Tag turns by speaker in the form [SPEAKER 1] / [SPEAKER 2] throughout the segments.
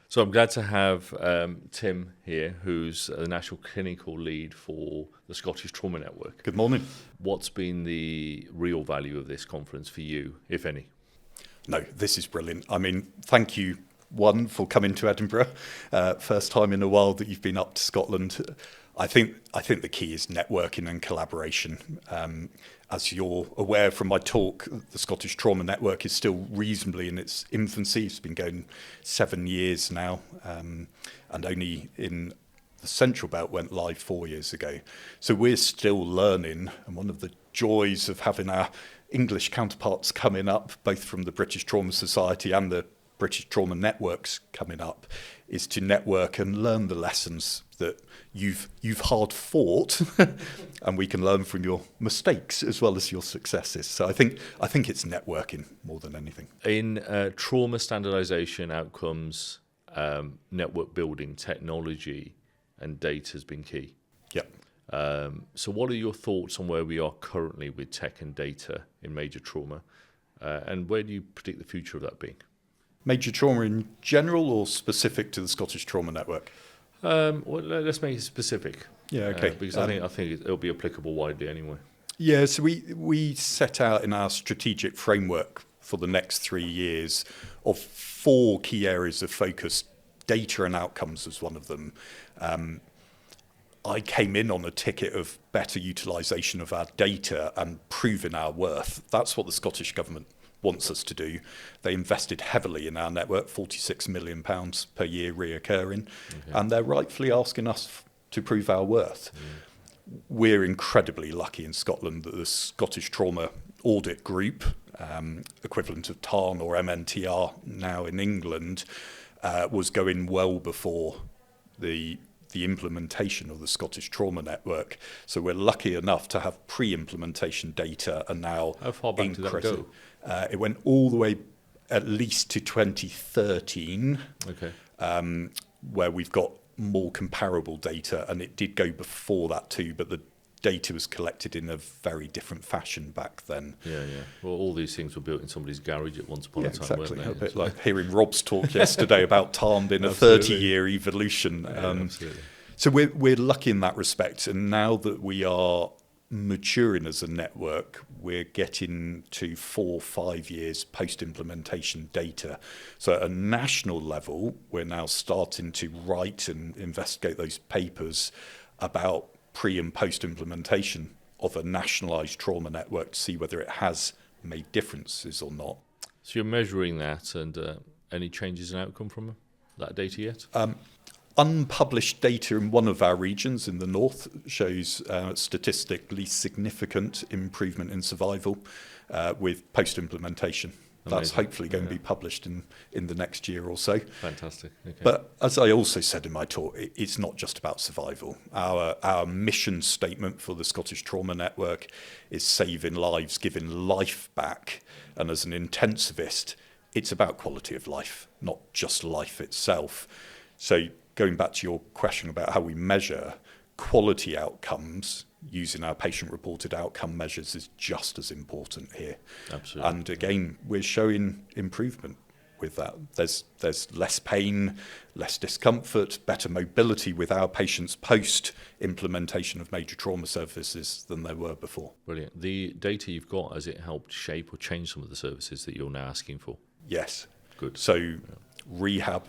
[SPEAKER 1] So I'm glad to have Tim here, who's the National Clinical Lead for the Scottish Trauma Network.
[SPEAKER 2] Good morning.
[SPEAKER 1] What's been the real value of this conference for you, if any?
[SPEAKER 2] No, this is brilliant. I mean, thank you, one, for coming to Edinburgh. First time in a while that you've been up to Scotland. I think the key is networking and collaboration. As you're aware from my talk, the Scottish Trauma Network is still reasonably in its infancy. It's been going 7 years now, and only in the Central Belt went live 4 years ago. So we're still learning, and one of the joys of having our English counterparts coming up, both from the British Trauma Society and the British Trauma Networks coming up, is to network and learn the lessons that you've hard fought, and we can learn from your mistakes as well as your successes. So I think it's networking more than anything.
[SPEAKER 1] In trauma standardization outcomes, network building, technology and data has been key.
[SPEAKER 2] Yep.
[SPEAKER 1] So what are your thoughts on where we are currently with tech and data in major trauma, and where do you predict the future of that being?
[SPEAKER 2] Major trauma in general or specific to the Scottish Trauma Network?
[SPEAKER 1] Well, let's make it specific.
[SPEAKER 2] Yeah, okay.
[SPEAKER 1] Because I think it'll be applicable widely anyway.
[SPEAKER 2] Yeah, so we set out in our strategic framework for the next 3 years of 4 key areas of focus. Data and outcomes was one of them. I came in on a ticket of better utilisation of our data and proving our worth. That's what the Scottish Government wants us to do. They invested heavily in our network, £46 million per year reoccurring, and they're rightfully asking us to prove our worth. We're incredibly lucky in Scotland that the Scottish Trauma Audit Group, equivalent of TARN or MNTR now in England, was going well before the implementation of the Scottish Trauma Network. So we're lucky enough to have pre-implementation data and now
[SPEAKER 1] How far back did that go?
[SPEAKER 2] It went all the way at least to 2013, where we've got more comparable data, and it did go before that too, but the data was collected in a very different fashion back then.
[SPEAKER 1] Yeah. Well, all these things were built in somebody's garage at once upon a time,
[SPEAKER 2] exactly.
[SPEAKER 1] weren't they?
[SPEAKER 2] A bit like hearing Rob's talk yesterday about TARN being a 30-year evolution.
[SPEAKER 1] Absolutely.
[SPEAKER 2] So we're lucky in that respect, and now that we are maturing as a network, we're getting to 4 or 5 years post-implementation data. So at a national level, we're now starting to write and investigate those papers about pre and post-implementation of a nationalised trauma network to see whether it has made differences or not.
[SPEAKER 1] So you're measuring that, and any changes in outcome from that data yet?
[SPEAKER 2] Unpublished data in one of our regions in the north shows statistically significant improvement in survival with post-implementation. That's hopefully going to be published in the next year or so.
[SPEAKER 1] Fantastic. Okay.
[SPEAKER 2] But as I also said in my talk, it's not just about survival. Our mission statement for the Scottish Trauma Network is saving lives, giving life back. And as an intensivist, it's about quality of life, not just life itself. So going back to your question about how we measure quality outcomes using our patient-reported outcome measures is just as important here.
[SPEAKER 1] Absolutely.
[SPEAKER 2] And again, we're showing improvement with that. There's less pain, less discomfort, better mobility with our patients post-implementation of major trauma services than there were before.
[SPEAKER 1] Brilliant. The data you've got, has it helped shape or change some of the services that you're now asking for?
[SPEAKER 2] Yes.
[SPEAKER 1] Good.
[SPEAKER 2] So rehab.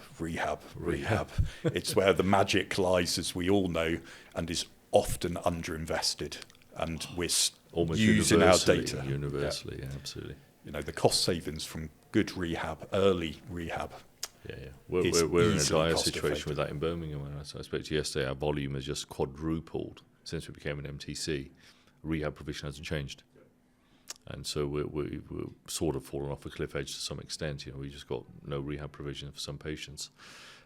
[SPEAKER 2] It's where the magic lies, as we all know, and is often underinvested. And we're
[SPEAKER 1] almost
[SPEAKER 2] using our data.
[SPEAKER 1] Universally, yeah, absolutely.
[SPEAKER 2] You know, the cost savings from good rehab, early rehab.
[SPEAKER 1] Yeah. We're in a dire situation with that in Birmingham. I spoke to you yesterday, our volume has just quadrupled since we became an MTC. Rehab provision hasn't changed. And so we're sort of fallen off a cliff edge to some extent. You know, we just got no rehab provision for some patients.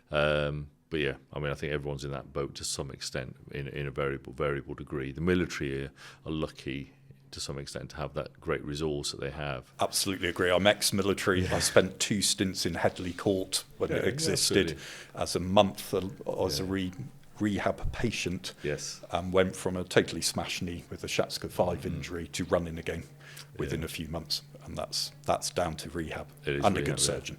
[SPEAKER 1] But yeah, I mean, I think everyone's in that boat to some extent in a variable degree. The military are lucky to some extent to have that great resource that they have.
[SPEAKER 2] Absolutely agree. I'm ex-military. I spent 2 stints in Headley Court when it existed as a month as a rehab patient.
[SPEAKER 1] Yes.
[SPEAKER 2] And went from a totally smashed knee with a Shatska 5 injury to running again within a few months. and that's down to rehab
[SPEAKER 1] It is
[SPEAKER 2] and a
[SPEAKER 1] rehab,
[SPEAKER 2] good
[SPEAKER 1] yeah.
[SPEAKER 2] surgeon.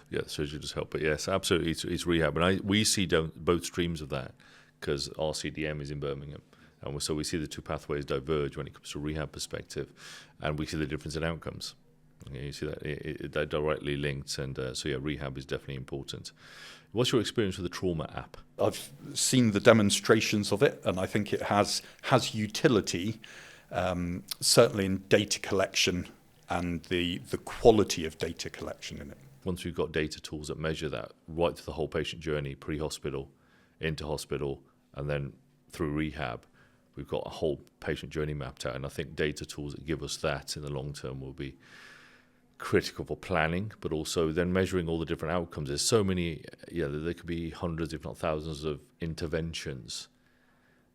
[SPEAKER 1] Yeah, the surgery does help. But yes, absolutely, it's rehab. And we see both streams of that because our CDM is in Birmingham. And so we see the two pathways diverge when it comes to rehab perspective. And we see the difference in outcomes. You see that they're directly linked. And so, yeah, rehab is definitely important. What's your experience with the trauma app?
[SPEAKER 2] I've seen the demonstrations of it, and I think it has utility, certainly in data collection and the quality of data collection in it.
[SPEAKER 1] Once we've got data tools that measure that right through the whole patient journey, pre-hospital, into hospital, and then through rehab, we've got a whole patient journey mapped out. And I think data tools that give us that in the long term will be critical for planning, but also then measuring all the different outcomes. There's so many, there could be hundreds, if not thousands, of interventions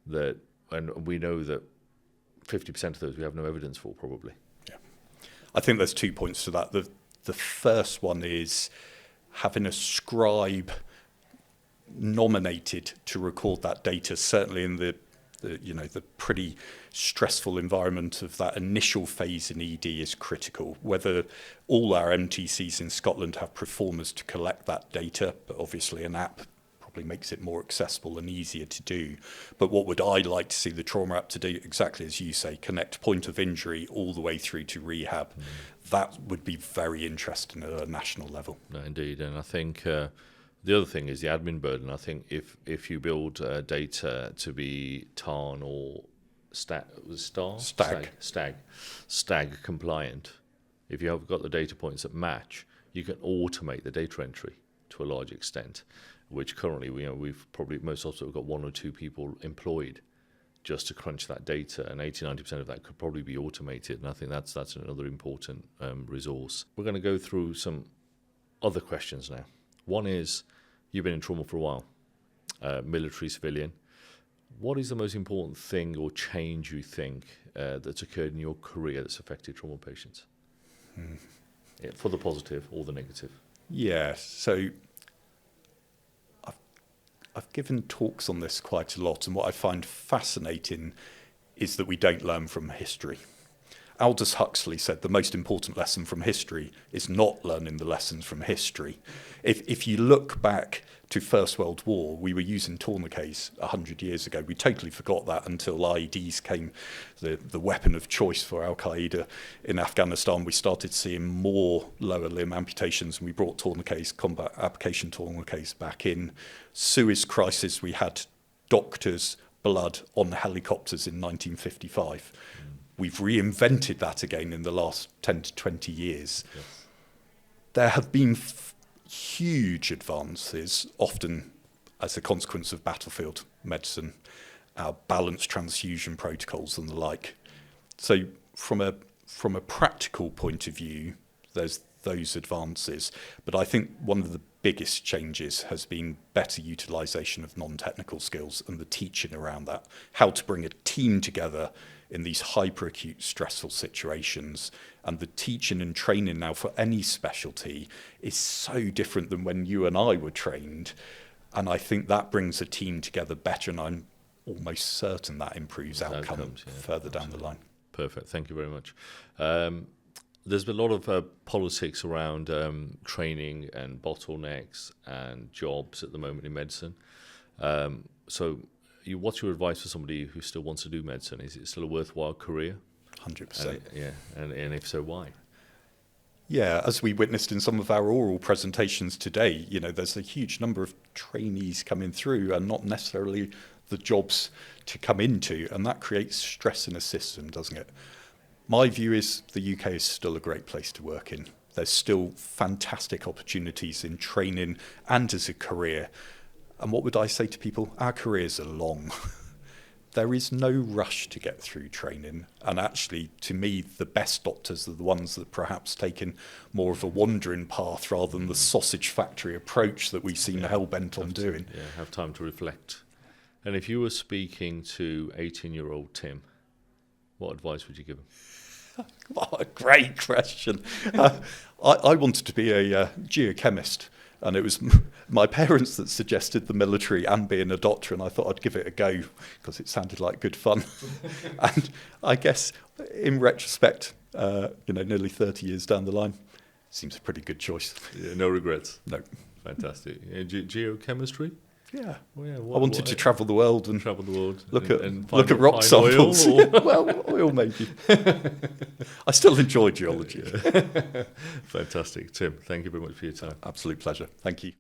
[SPEAKER 1] that, and we know that 50% of those we have no evidence for, probably.
[SPEAKER 2] Yeah, I think there's 2 points to that. The first one is having a scribe nominated to record that data, certainly in the pretty stressful environment of that initial phase in ED is critical. Whether all our MTCs in Scotland have performers to collect that data, but obviously an app probably makes it more accessible and easier to do. But what would I like to see the trauma app to do? Exactly as you say, connect point of injury all the way through to rehab. That would be very interesting at a national level.
[SPEAKER 1] No, indeed, and I think the other thing is the admin burden. I think if you build data to be TARN or Stag compliant, if you have got the data points that match, you can automate the data entry to a large extent, which currently we've probably most hospitals have got 1 or 2 people employed just to crunch that data, and 80-90% of that could probably be automated. And I think that's another important resource. We're going to go through some other questions now. One is, you've been in trauma for a while, military, civilian. What is the most important thing or change you think that's occurred in your career that's affected trauma patients? Yeah, for the positive or the negative?
[SPEAKER 2] Yeah, so I've given talks on this quite a lot, and what I find fascinating is that we don't learn from history. Aldous Huxley said the most important lesson from history is not learning the lessons from history. If you look back to First World War, we were using tourniquets 100 years ago. We totally forgot that until IEDs came, the weapon of choice for Al-Qaeda in Afghanistan. We started seeing more lower limb amputations, and we brought tourniquets, combat application tourniquets back in. Suez Crisis, we had doctors' blood on helicopters in 1955. We've reinvented that again in the last 10 to 20 years.
[SPEAKER 1] Yes.
[SPEAKER 2] There have been huge advances, often as a consequence of battlefield medicine, our balanced transfusion protocols and the like. So from a practical point of view, there's those advances. But I think one of the biggest changes has been better utilisation of non-technical skills and the teaching around that, how to bring a team together in these hyperacute stressful situations. And the teaching and training now for any specialty is so different than when you and I were trained. And I think that brings a team together better, and I'm almost certain that improves outcomes further down the line.
[SPEAKER 1] Perfect. Thank you very much. There's been a lot of politics around training and bottlenecks and jobs at the moment in medicine. What's your advice for somebody who still wants to do medicine? Is it still a worthwhile career?
[SPEAKER 2] 100%.
[SPEAKER 1] And if so, why?
[SPEAKER 2] Yeah, as we witnessed in some of our oral presentations today, there's a huge number of trainees coming through and not necessarily the jobs to come into, and that creates stress in a system, doesn't it? My view is the UK is still a great place to work in. There's still fantastic opportunities in training and as a career. And what would I say to people? Our careers are long. There is no rush to get through training. And actually, to me, the best doctors are the ones that perhaps taken more of a wandering path rather than the sausage factory approach that we've seen hell-bent on doing.
[SPEAKER 1] Have time to reflect. And if you were speaking to 18-year-old Tim, what advice would you give him?
[SPEAKER 2] What a great question. I wanted to be a geochemist. And it was my parents that suggested the military and being a doctor, and I thought I'd give it a go because it sounded like good fun. And I guess in retrospect, nearly 30 years down the line. Seems a pretty good choice.
[SPEAKER 1] Yeah, no regrets.
[SPEAKER 2] No.
[SPEAKER 1] Fantastic. Geochemistry?
[SPEAKER 2] Yeah.
[SPEAKER 1] Well, yeah,
[SPEAKER 2] I wanted to travel the world and
[SPEAKER 1] travel the world.
[SPEAKER 2] look
[SPEAKER 1] and
[SPEAKER 2] at
[SPEAKER 1] find
[SPEAKER 2] rock
[SPEAKER 1] fine oil,
[SPEAKER 2] samples.
[SPEAKER 1] or-
[SPEAKER 2] Well, oil maybe. I still enjoy geology.
[SPEAKER 1] Fantastic. Tim, thank you very much for your time.
[SPEAKER 2] Absolute pleasure. Thank you.